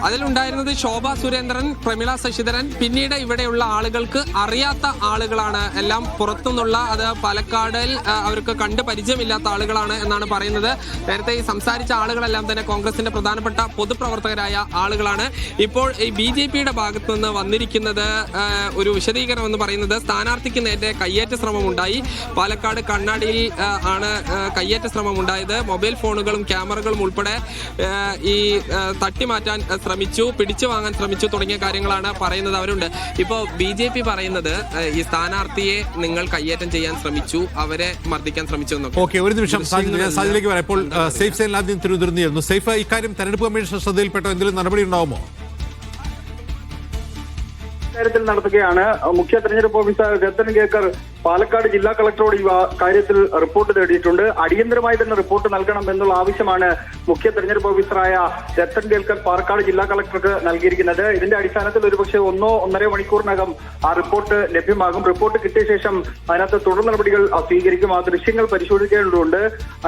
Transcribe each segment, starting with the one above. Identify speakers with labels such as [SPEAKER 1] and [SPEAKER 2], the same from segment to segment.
[SPEAKER 1] അതിലുണ്ടായിരുന്നത് ശോഭ സുരേന്ദ്രൻ, പ്രമിള ശശിധരൻ. പിന്നീട് ഇവിടെയുള്ള ആളുകൾക്ക് അറിയാത്ത ആളുകളാണ്, എല്ലാം പുറത്തുനിന്നുള്ള, അത് പാലക്കാടിൽ അവർക്ക് കണ്ട് പരിചയമില്ലാത്ത ആളുകളാണ് എന്നാണ് പറയുന്നത്. നേരത്തെ ഈ സംസാരിച്ച ആളുകളെല്ലാം തന്നെ കോൺഗ്രസിന്റെ പ്രധാനപ്പെട്ട പൊതുപ്രവർത്തകരായ ആളുകളാണ്. ഇപ്പോൾ ഈ BJPയുടെ ഭാഗത്തു നിന്ന് വന്നിരിക്കുന്നത് ഒരു വിശദീകരണം എന്ന് പറയുന്നത് സ്ഥാനാർത്ഥിക്ക് നേരെ കയ്യേറ്റ ശ്രമമുണ്ടായി. പാലക്കാട് കണ്ണാടിയിൽ ആണ് കയ്യേറ്റ ശ്രമം ഉണ്ടായത്. മൊബൈൽ ഫോണുകളും ക്യാമറകളും ഉൾപ്പെടെ ഈ തട്ടിമാറ്റാൻ ശ്രമിച്ചു, പിടിച്ചു വാങ്ങാൻ ശ്രമിച്ചു തുടങ്ങിയ കാര്യങ്ങളാണ് പറയുന്നത്. അവരുണ്ട് ഇപ്പോൾ BJP പറയുന്നത് ഈ സ്ഥാനാർത്ഥിയെ നിങ്ങൾ കയ്യേറ്റം ചെയ്യാൻ ശ്രമിച്ചു, അവരെ മർദ്ദിക്കാൻ ശ്രമിച്ചു എന്നൊക്കെ.
[SPEAKER 2] ഓക്കെ, ഒരു നിമിഷം സാജിലേക്ക് വരാം. ഇപ്പോൾ സൈഫ് സൈനുലാബ്ദീൻ തിരുവനന്തപുരത്ത് സൈഫ്, ഇക്കാര്യം തെരഞ്ഞെടുപ്പ് കമ്മീഷൻ ശ്രദ്ധയിൽപ്പെട്ടോ എന്തെങ്കിലും നടപടി ഉണ്ടാവുമോ?
[SPEAKER 3] കാര്യത്തിൽ നടത്തുകയാണ്. മുഖ്യ തെരഞ്ഞെടുപ്പ് ഓഫീസർ രത്തൻ കേക്കർ പാലക്കാട് ജില്ലാ കളക്ടറോട് ഈ കാര്യത്തിൽ റിപ്പോർട്ട് തേടിയിട്ടുണ്ട്. അടിയന്തരമായി തന്നെ റിപ്പോർട്ട് നൽകണം എന്നുള്ള ആവശ്യമാണ് മുഖ്യ തെരഞ്ഞെടുപ്പ് ഓഫീസറായ രത്തൻ കേൽക്കർ പാലക്കാട് ജില്ലാ കളക്ടർക്ക് നൽകിയിരിക്കുന്നത്. ഇതിന്റെ അടിസ്ഥാനത്തിൽ ഒരുപക്ഷെ 1-1.5 മണിക്കൂറിനകം ആ റിപ്പോർട്ട് ലഭ്യമാകും. റിപ്പോർട്ട് കിട്ടിയ ശേഷം അതിനകത്ത് തുടർ നടപടികൾ സ്വീകരിക്കും. ആ ദൃശ്യങ്ങൾ പരിശോധിക്കേണ്ടതുണ്ട്.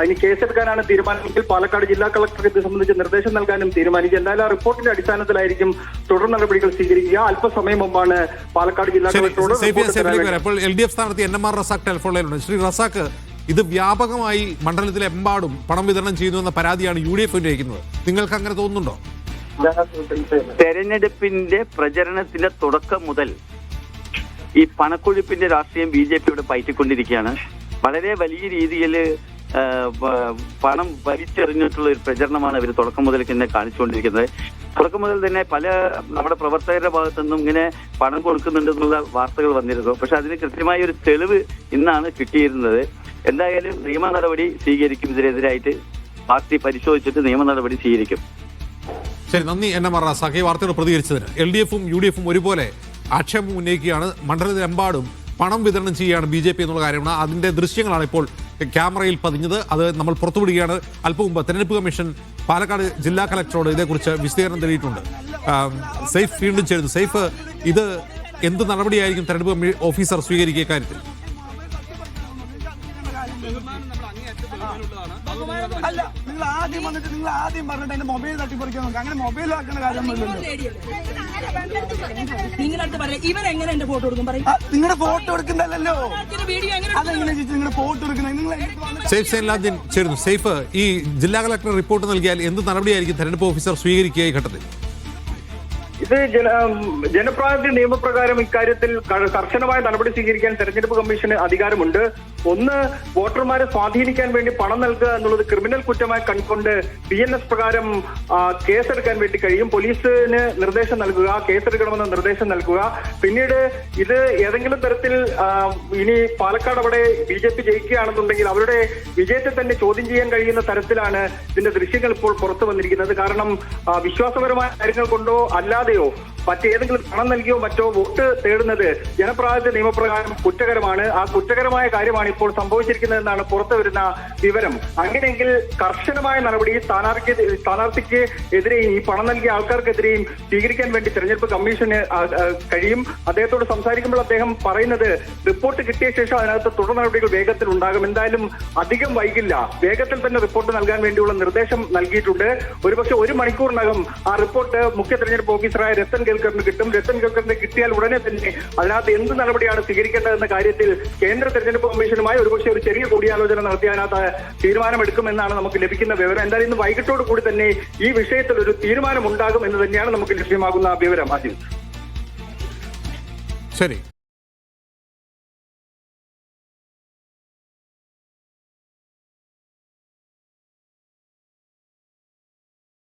[SPEAKER 3] ഇനി കേസെടുക്കാനാണ് തീരുമാനമെങ്കിൽ പാലക്കാട് ജില്ലാ കളക്ടർക്ക് ഇത് സംബന്ധിച്ച് നിർദ്ദേശം നൽകാനും തീരുമാനിക്കും. എന്തായാലും ആ റിപ്പോർട്ടിന്റെ അടിസ്ഥാനത്തിലായിരിക്കും തുടർ നടപടികൾ സ്വീകരിക്കുക. അല്പസമയം മുമ്പാണ് പാലക്കാട് ജില്ലാ കളക്ടറോട്
[SPEAKER 2] LDF സ്ഥാനാർത്ഥി NMR റസാഖ് ടെലിഫോണിലുണ്ട്. ശ്രീ റസാഖ്, ഇത് വ്യാപകമായി മണ്ഡലത്തിലെമ്പാടും പണം വിതരണം ചെയ്യുന്നുവെന്ന പരാതിയാണ് UDF ഉന്നയിക്കുന്നത്. നിങ്ങൾക്ക് അങ്ങനെ തോന്നുന്നുണ്ടോ?
[SPEAKER 4] തെരഞ്ഞെടുപ്പിന്റെ പ്രചരണത്തിന്റെ തുടക്കം മുതൽ ഈ പണക്കൊഴുപ്പിന്റെ രാഷ്ട്രീയം BJPയോട് പയറ്റിക്കൊണ്ടിരിക്കുകയാണ്. വളരെ വലിയ രീതിയിൽ പണം വലിച്ചെറിഞ്ഞിട്ടുള്ള ഒരു പ്രചരണമാണ് ഇവർ തുടക്കം മുതൽ തന്നെ കാണിച്ചുകൊണ്ടിരിക്കുന്നത്. തുടക്കം മുതൽ തന്നെ പല നമ്മുടെ പ്രവർത്തകരുടെ ഭാഗത്തുനിന്നും ഇങ്ങനെ പണം കൊടുക്കുന്നുണ്ടെന്നുള്ള വാർത്തകൾ വന്നിരുന്നു. പക്ഷെ അതിന് കൃത്യമായ ഒരു തെളിവ് ഇന്നാണ് കിട്ടിയിരുന്നത്. എന്തായാലും നിയമ നടപടി സ്വീകരിക്കും. ഇതിനെതിരായിട്ട് പാർട്ടി പരിശോധിച്ചിട്ട് നിയമ നടപടി സ്വീകരിക്കും.
[SPEAKER 2] ശരി, നന്ദി NMR റസാഖ് ഈ വാർത്തയോട് പ്രതികരിച്ചതിന്. LDFും UDFും ഒരുപോലെ ആക്ഷേപം ഉന്നയിക്കുകയാണ്. മണ്ഡലത്തിലെമ്പാടും പണം വിതരണം ചെയ്യുകയാണ് BJP എന്നുള്ള കാര്യമാണ്. അതിന്റെ ദൃശ്യങ്ങളാണ് ഇപ്പോൾ ക്യാമറയിൽ പതിഞ്ഞത്. അത് നമ്മൾ പുറത്തുവിടുകയാണ്. അല്പം മുമ്പ് തെരഞ്ഞെടുപ്പ് കമ്മീഷൻ പാലക്കാട് ജില്ലാ കളക്ടറോട് ഇതേക്കുറിച്ച് വിശദീകരണം തേടിയിട്ടുണ്ട്. സൈഫ് വീണ്ടും ചേരുന്നു. സൈഫ്, ഇത് എന്ത് നടപടിയായിരിക്കും തെരഞ്ഞെടുപ്പ് ഓഫീസർ സ്വീകരിക്കുക കാര്യത്തിൽ?
[SPEAKER 5] അല്ല, നിങ്ങൾ ആദ്യം വന്നിട്ട് നിങ്ങൾ ആദ്യം പറഞ്ഞിട്ട് എന്റെ മൊബൈൽ തട്ടിപ്പറിക്കാൻ നോക്കുക. അങ്ങനെ മൊബൈൽ ആക്കുന്ന കാര്യമൊന്നുമില്ലല്ലോ.
[SPEAKER 6] നിങ്ങളടുത്ത് പറയാം ഇവരെങ്ങനെ എന്റെ ഫോട്ടോ എടുക്കും പറയും.
[SPEAKER 5] നിങ്ങളുടെ ഫോട്ടോ എടുക്കുന്നല്ലോ. അതെങ്ങനെ നിങ്ങളുടെ ഫോട്ടോ എടുക്കുന്നത്? നിങ്ങൾ
[SPEAKER 2] സൈഫ് സൈനുലാബ്ദീൻ ചേരുന്നു. സൈഫ്, ഈ ജില്ലാ കളക്ടർ റിപ്പോർട്ട് നൽകിയാൽ എന്ത് നടപടിയായിരിക്കും തെരഞ്ഞെടുപ്പ് ഓഫീസർ സ്വീകരിക്കുക ഈ ഘട്ടത്തിൽ?
[SPEAKER 3] ഇത് ജനപ്രാതിനിധ്യ നിയമപ്രകാരം ഇക്കാര്യത്തിൽ കർശനമായ നടപടി സ്വീകരിക്കാൻ തെരഞ്ഞെടുപ്പ് കമ്മീഷന് അധികാരമുണ്ട്. ഒന്ന്, വോട്ടർമാരെ സ്വാധീനിക്കാൻ വേണ്ടി പണം നൽകുക എന്നുള്ളത് ക്രിമിനൽ കുറ്റമായി കണ്ടുകൊണ്ട് BNS പ്രകാരം കേസെടുക്കാൻ വേണ്ടി കഴിയും. പോലീസിന് നിർദ്ദേശം നൽകുക, കേസെടുക്കണമെന്ന് നിർദ്ദേശം നൽകുക. പിന്നീട് ഇത് ഏതെങ്കിലും തരത്തിൽ ഇനി പാലക്കാട് അവിടെ BJP ജയിക്കുകയാണെന്നുണ്ടെങ്കിൽ അവരുടെ വിജയത്തെ തന്നെ ചോദ്യം ചെയ്യാൻ കഴിയുന്ന തരത്തിലാണ് ഇതിന്റെ ദൃശ്യങ്ങൾ ഇപ്പോൾ പുറത്തു വന്നിരിക്കുന്നത്. കാരണം വിശ്വാസപരമായ കാര്യങ്ങൾ കൊണ്ടോ അല്ലാതെയോ മറ്റേതെങ്കിലും പണം നൽകിയോ മറ്റോ വോട്ട് തേടുന്നത് ജനപ്രാതിനിധ്യ നിയമപ്രകാരം കുറ്റകരമാണ്. ആ കുറ്റകരമായ കാര്യമാണ് ഇപ്പോൾ സംഭവിച്ചിരിക്കുന്നതെന്നാണ് പുറത്തു വരുന്ന വിവരം. അങ്ങനെയെങ്കിൽ കർശനമായ നടപടി സ്ഥാനാർത്ഥിക്ക് എതിരെയും ഈ പണം നൽകിയ ആൾക്കാർക്കെതിരെയും സ്വീകരിക്കാൻ വേണ്ടി തെരഞ്ഞെടുപ്പ് കമ്മീഷന് കഴിയും. അദ്ദേഹത്തോട് സംസാരിക്കുമ്പോൾ അദ്ദേഹം പറയുന്നത് റിപ്പോർട്ട് കിട്ടിയ ശേഷം അതിനകത്ത് തുടർ നടപടികൾ വേഗത്തിൽ ഉണ്ടാകും. എന്തായാലും അധികം വൈകില്ല, വേഗത്തിൽ തന്നെ റിപ്പോർട്ട് നൽകാൻ വേണ്ടിയുള്ള നിർദ്ദേശം നൽകിയിട്ടുണ്ട്. ഒരുപക്ഷെ 1 മണിക്കൂറിനകം ആ റിപ്പോർട്ട് മുഖ്യ തെരഞ്ഞെടുപ്പ് ഓഫീസറായ രത്തൻ കേൽക്കറിന് കിട്ടും. രത്തൻ കേൽക്കറിന് കിട്ടിയാൽ ഉടനെ തന്നെ അതിനകത്ത് എന്ത് നടപടിയാണ് സ്വീകരിക്കേണ്ടതെന്ന കാര്യത്തിൽ കേന്ദ്ര തെരഞ്ഞെടുപ്പ് കമ്മീഷനുമായി ഒരുപക്ഷെ ഒരു ചെറിയ കൂടിയാലോചന നടത്തി അതിനകത്ത് തീരുമാനമെടുക്കുമെന്നാണ് നമുക്ക് ലഭിക്കുന്ന വിവരം. എന്തായാലും ഇന്ന് വൈകിട്ടോട് കൂടി തന്നെ ഈ വിഷയത്തിൽ ഒരു തീരുമാനം ഉണ്ടാകും എന്ന് തന്നെയാണ് നമുക്ക് ലഭ്യമാകുന്ന വിവരം.
[SPEAKER 2] ശരി.